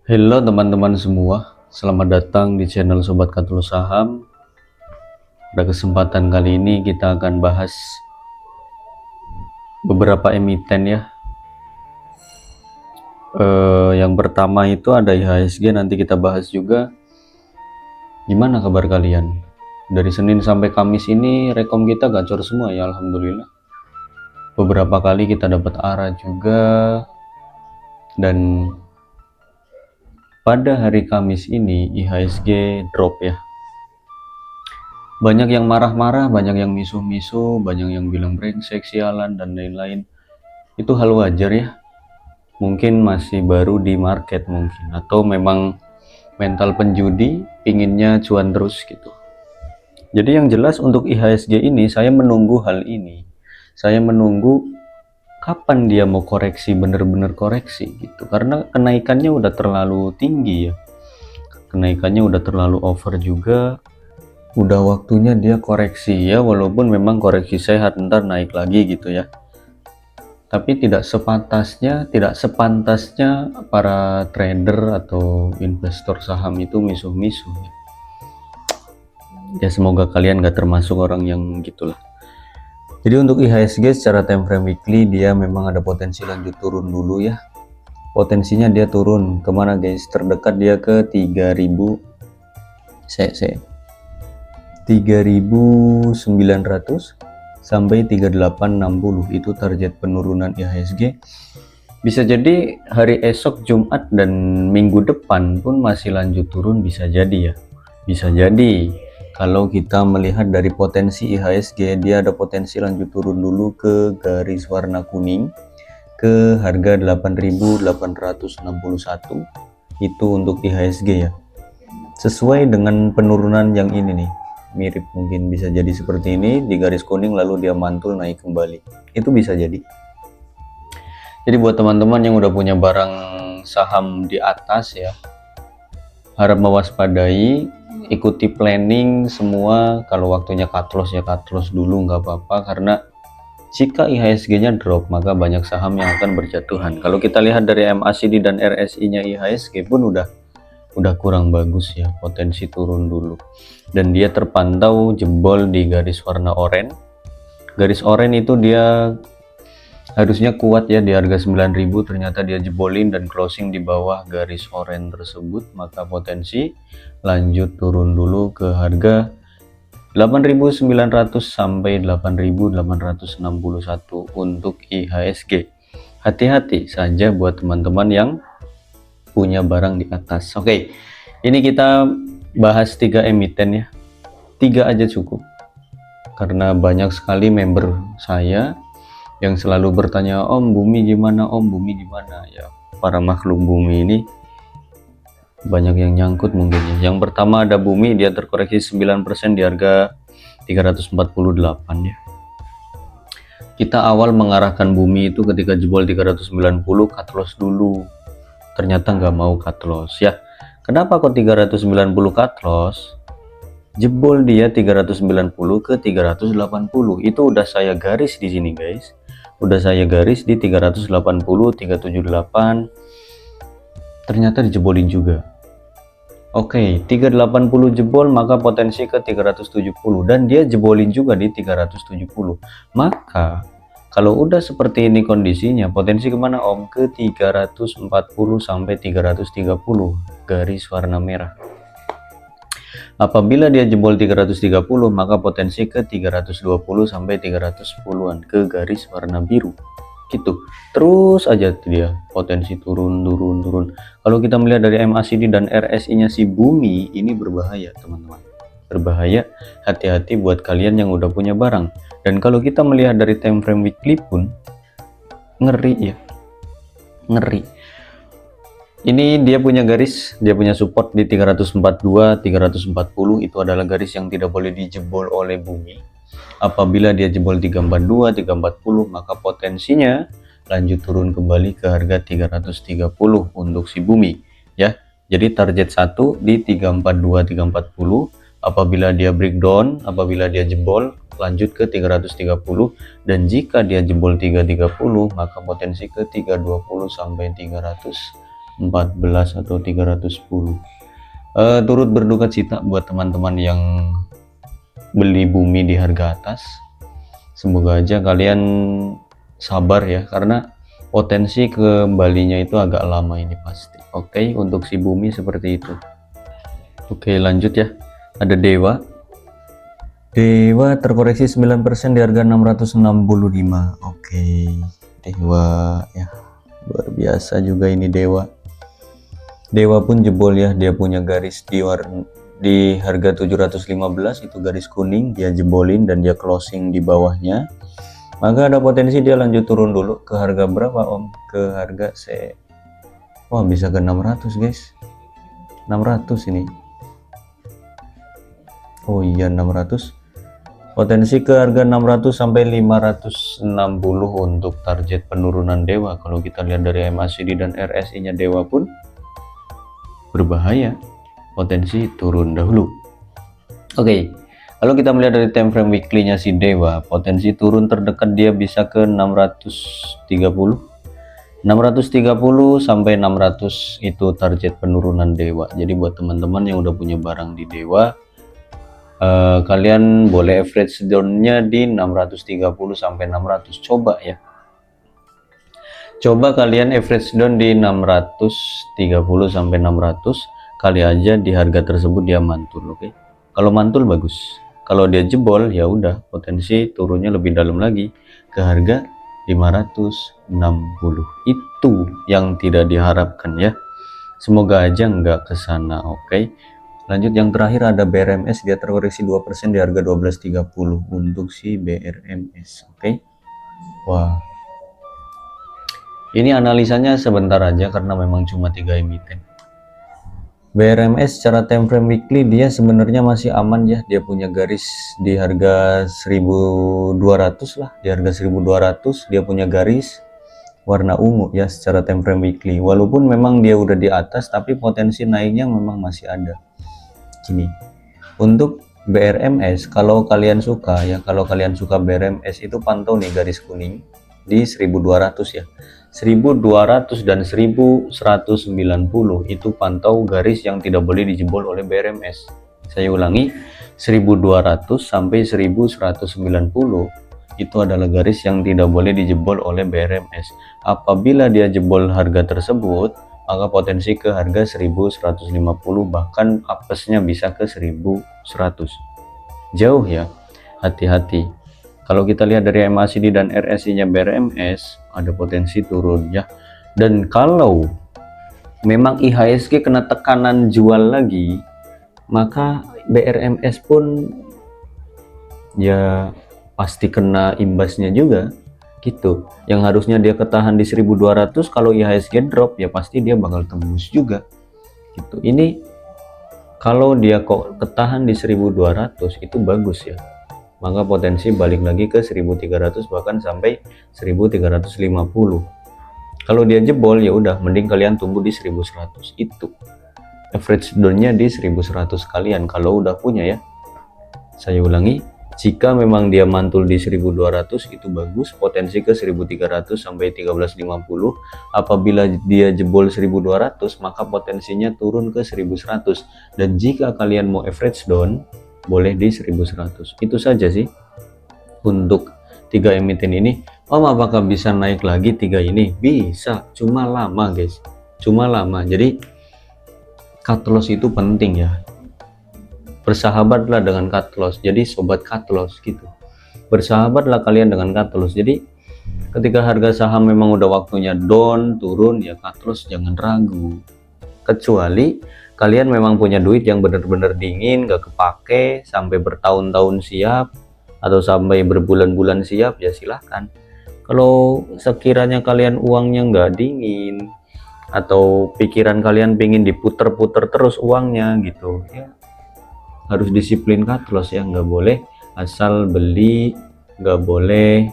Halo teman-teman semua, selamat datang di channel Sobat Katul Saham. Pada kesempatan kali ini kita akan bahas beberapa emiten ya. Yang pertama itu ada IHSG, nanti kita bahas juga. Gimana kabar kalian? Dari Senin sampai Kamis ini rekom kita gacor semua ya, alhamdulillah. Beberapa kali kita dapat arah juga, dan pada hari Kamis ini IHSG drop ya. Banyak yang marah-marah, banyak yang misuh-misuh, banyak yang bilang brengsek, sialan, dan lain-lain. Itu hal wajar ya. Mungkin masih baru di market mungkin, atau memang mental penjudi, pinginnya cuan terus gitu. Jadi yang jelas untuk IHSG ini, saya menunggu hal ini. Saya menunggu kapan dia mau koreksi, bener-bener koreksi gitu. Karena kenaikannya udah terlalu tinggi ya. Kenaikannya udah terlalu over juga. Udah waktunya dia koreksi ya, walaupun memang koreksi sehat, ntar naik lagi gitu ya. Tapi tidak sepantasnya para trader atau investor saham itu misuh-misuh ya. Ya semoga kalian gak termasuk orang yang gitulah. Jadi untuk IHSG secara time frame weekly dia memang ada potensi lanjut turun dulu ya. Potensinya dia turun kemana guys? Terdekat dia ke 3000 3.900 sampai 3860, itu target penurunan IHSG. Bisa jadi hari esok Jumat dan minggu depan pun masih lanjut turun, bisa jadi ya. Bisa jadi kalau kita melihat dari potensi IHSG, dia ada potensi lanjut turun dulu ke garis warna kuning ke harga 8.861. Itu untuk IHSG ya. Sesuai dengan penurunan yang ini nih, mirip mungkin bisa jadi seperti ini di garis kuning lalu dia mantul naik kembali, itu bisa jadi. Jadi buat teman-teman yang udah punya barang saham di atas ya, harap mewaspadai, ikuti planning semua. Kalau waktunya cut loss ya cut loss dulu, nggak apa-apa, karena jika IHSG nya drop maka banyak saham yang akan berjatuhan. Kalau kita lihat dari MACD dan RSI nya IHSG pun udah kurang bagus ya, potensi turun dulu. Dan dia terpantau jebol di garis warna oranye. Garis oranye itu dia harusnya kuat ya di harga 9.000, ternyata dia jebolin dan closing di bawah garis oranye tersebut, maka potensi lanjut turun dulu ke harga 8.900 sampai 8.861 untuk IHSG. Hati-hati saja buat teman-teman yang punya barang di atas. Oke, ini kita bahas 3 emiten ya. 3 aja cukup, karena banyak sekali member saya yang selalu bertanya, Om Bumi gimana, Om Bumi gimana ya. Para makhluk bumi ini banyak yang nyangkut mungkin ya. Yang pertama ada Bumi, dia terkoreksi 9% di harga 348 ya. Kita awal mengarahkan Bumi itu ketika jebol 390, cut loss dulu. Ternyata nggak mau cut loss ya. Kenapa kok 390 cut loss? Jebol dia 390 ke 380. Itu udah saya garis di sini guys. Udah saya garis di 380, 378. Ternyata dijebolin juga. Oke, 380 jebol, maka potensi ke 370, dan dia jebolin juga di 370. Maka kalau udah seperti ini kondisinya, potensi kemana Om? Ke 340 sampai 330, garis warna merah. Apabila dia jebol 330, maka potensi ke 320 sampai 310-an, ke garis warna biru. Gitu. Terus aja dia potensi turun. Kalau kita melihat dari MACD dan RSI-nya si Bumi, ini berbahaya teman-teman. Berbahaya, hati-hati buat kalian yang udah punya barang. Dan kalau kita melihat dari time frame weekly pun ngeri ya, ngeri. Ini dia punya garis, dia punya support di 342, 340, itu adalah garis yang tidak boleh dijebol oleh Bumi. Apabila dia jebol 342, 340, maka potensinya lanjut turun kembali ke harga 330 untuk si Bumi ya. Jadi target 1 di 342, 340. Apabila dia breakdown, apabila dia jebol, lanjut ke 330, dan jika dia jebol 330, maka potensi ke 320 sampai 340 314 atau 310. Turut berduka cita buat teman-teman yang beli bumi di harga atas. Semoga aja kalian sabar ya, karena potensi kembalinya itu agak lama ini pasti. Oke, untuk si bumi seperti itu. Oke, lanjut ya. Ada Dewa. Dewa terkoreksi 9% di harga 665. Oke, Dewa ya. Luar biasa juga ini Dewa. Dewa pun jebol ya, dia punya garis di harga 715 itu garis kuning, dia jebolin dan dia closing di bawahnya. Maka ada potensi dia lanjut turun dulu ke harga berapa Om? Ke harga wah, bisa ke 600 guys. 600 ini. Oh iya, 600. Potensi ke harga 600 sampai 560 untuk target penurunan Dewa. Kalau kita lihat dari MACD dan RSI nya Dewa pun berbahaya, potensi turun dahulu. Oke, kalau kita melihat dari time frame weekly nya si Dewa, potensi turun terdekat dia bisa ke 630 sampai 600 itu target penurunan Dewa. Jadi buat teman-teman yang udah punya barang di Dewa, kalian boleh average down-nya di 630 sampai 600. Coba ya, coba kalian average down di 630 sampai 600, kali aja di harga tersebut dia mantul. Oke, kalau mantul bagus, kalau dia jebol ya udah potensi turunnya lebih dalam lagi ke harga 560. Itu yang tidak diharapkan ya, semoga aja nggak ke sana. Oke, lanjut yang terakhir ada BRMS, dia terkoreksi 2% di harga 12.30 untuk si BRMS. Oke, wah, ini analisanya sebentar aja karena memang cuma 3 emiten. BRMS secara time frame weekly dia sebenarnya masih aman ya, dia punya garis di harga 1200 lah, di harga 1200 dia punya garis warna ungu ya secara time frame weekly. Walaupun memang dia udah di atas, tapi potensi naiknya memang masih ada. Gini, untuk BRMS kalau kalian suka ya, kalau kalian suka BRMS itu pantau nih garis kuning di 1200 ya. 1200 dan 1190 itu pantau garis yang tidak boleh dijebol oleh BRMS. Saya ulangi, 1200 sampai 1190 itu adalah garis yang tidak boleh dijebol oleh BRMS. Apabila dia jebol harga tersebut, maka potensi ke harga 1150, bahkan apesnya bisa ke 1100. Jauh ya, hati-hati. Kalau kita lihat dari MACD dan RSI nya BRMS, ada potensi turun ya. Dan kalau memang IHSG kena tekanan jual lagi, maka BRMS pun ya pasti kena imbasnya juga gitu. Yang harusnya dia ketahan di 1200, kalau IHSG drop ya pasti dia bakal tembus juga gitu. Ini kalau dia kok ketahan di 1200 itu bagus ya, maka potensi balik lagi ke 1300 bahkan sampai 1350. Kalau dia jebol ya udah mending kalian tunggu di 1100. Itu average down-nya di 1100 kalian kalau udah punya ya. Saya ulangi, jika memang dia mantul di 1200 itu bagus, potensi ke 1300 sampai 1350. Apabila dia jebol 1200 maka potensinya turun ke 1100. Dan jika kalian mau average down boleh di 1100. Itu saja sih untuk 3 emiten ini. Om, apakah bisa naik lagi 3 ini? Bisa, cuma lama guys, cuma lama. Jadi cut loss itu penting ya, bersahabatlah dengan cut loss. Jadi sobat cut loss gitu, bersahabatlah kalian dengan cut loss. Jadi ketika harga saham memang udah waktunya down turun ya, cut loss jangan ragu. Kecuali kalian memang punya duit yang benar-benar dingin, gak kepake sampai bertahun-tahun siap atau sampai berbulan-bulan siap, ya silahkan. Kalau sekiranya kalian uangnya nggak dingin atau pikiran kalian pengen diputer-puter terus uangnya gitu ya, harus disiplin cut loss ya, nggak boleh asal beli, nggak boleh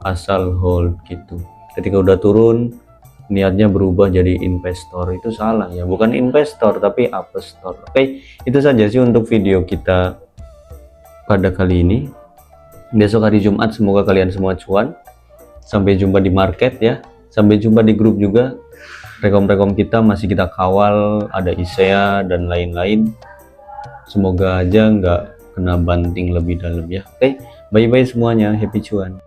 asal hold gitu. Ketika udah turun niatnya berubah jadi investor, itu salah ya, bukan investor tapi investor. Oke, itu saja sih untuk video kita pada kali ini. Besok hari Jumat semoga kalian semua cuan. Sampai jumpa di market ya. Sampai jumpa di grup juga. Rekom-rekom kita masih kita kawal, ada ISEA dan lain-lain. Semoga aja nggak kena banting lebih dalam ya. Oke, bye-bye semuanya, happy cuan.